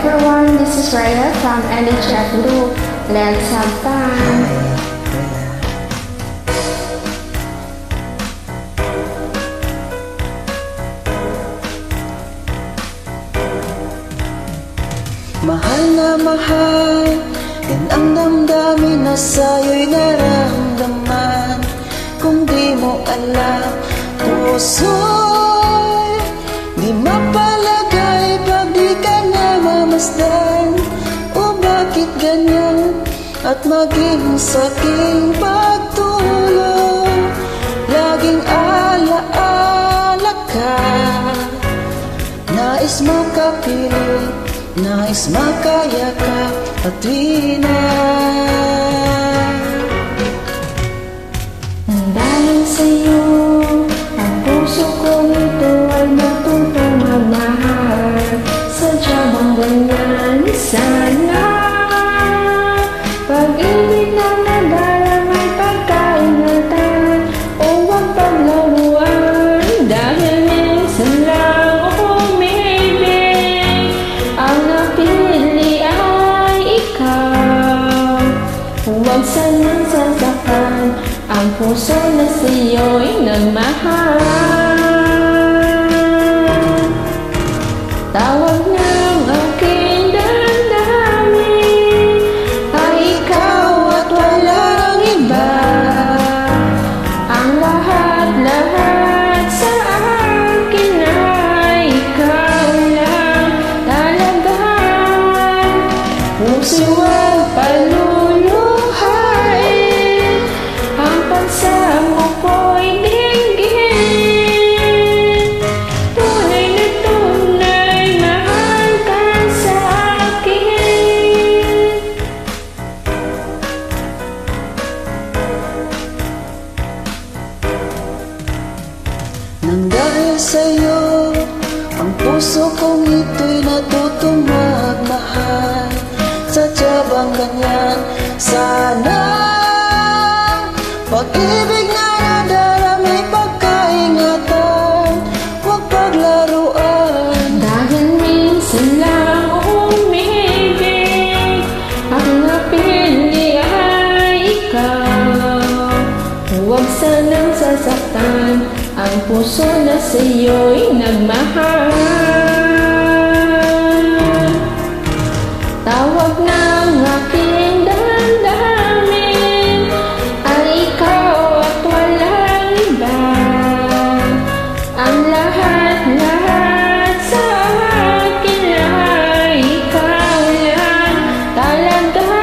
everyone, this is Raya from NHF Group. Let's have fun! Mahal na mahal, yan ang damdamin na sa'yo'y nararamdaman. Kung di mo alam, puso'y di mapalagay pag di ka na mamasdan. O bakit ganyan at maging sa'king pagtulong, laging alaala ka. Nais makapiling, nais makayakap at tuwina. Dahil sa'yo, ang puso kong ito ay matutong magmahal. Sadya bang ganyan sana? Pag-ibig na nadalang ay pagkaingatan, o huwag paglaruan. Dahil minsan lang ako umiibig, ang napili ay ikaw. Huwag sanang sasaktan ang puso na sa'yo'y nagmahal. Tawag ng aking damdamin ay ikaw at walang iba. Ang lahat-lahat sa akin ay ikaw lang talaga. Puso'y huwag paluluhain, ang pagsamo ko'y dinggin. Tunay na tunay, mahal ka sa akin. Nang dahil sa'yo, ang puso kong ito'y natutong magmahal. Sadya bang ganyan sana? Pag-ibig na nadarami pagkaingatan, huwag paglaruan. Dahil minsan lang umibig, ang napili ay ikaw. Huwag sanang sasaktan ang puso na sa'yo'y nagmahal. Tawag ng aking damdamin ay ikaw at walang iba. Ang lahat-lahat sa akin ay ikaw lang talaga.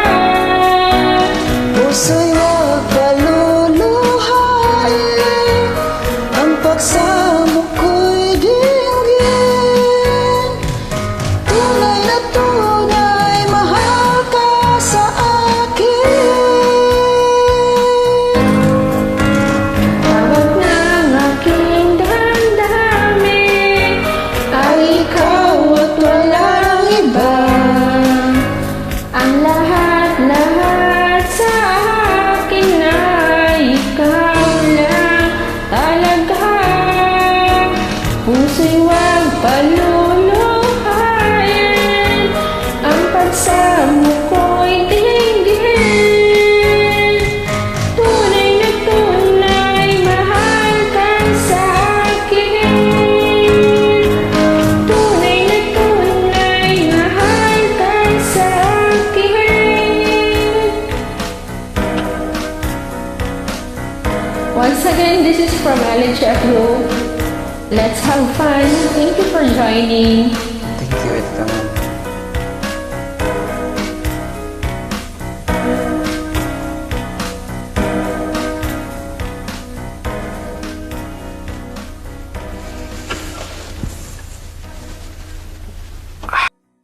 Puso'y huwag paluluhain, ang pagsamo ko'y dinggin. Tunay na tunay, mahal ka sa akin. Tawag ng aking damdamin ay ikaw at walang iba. Ang lahat-lahat sa akin ay ikaw lang talaga. Puso'y huwag paluluhain, ang pagsamo ko'y dinggin. Tunay na tunay, mahal ka sa akin. Tunay na tunay, mahal ka sa akin. Once again, this is from LHF Group. Let's have fun. Thank you for joining.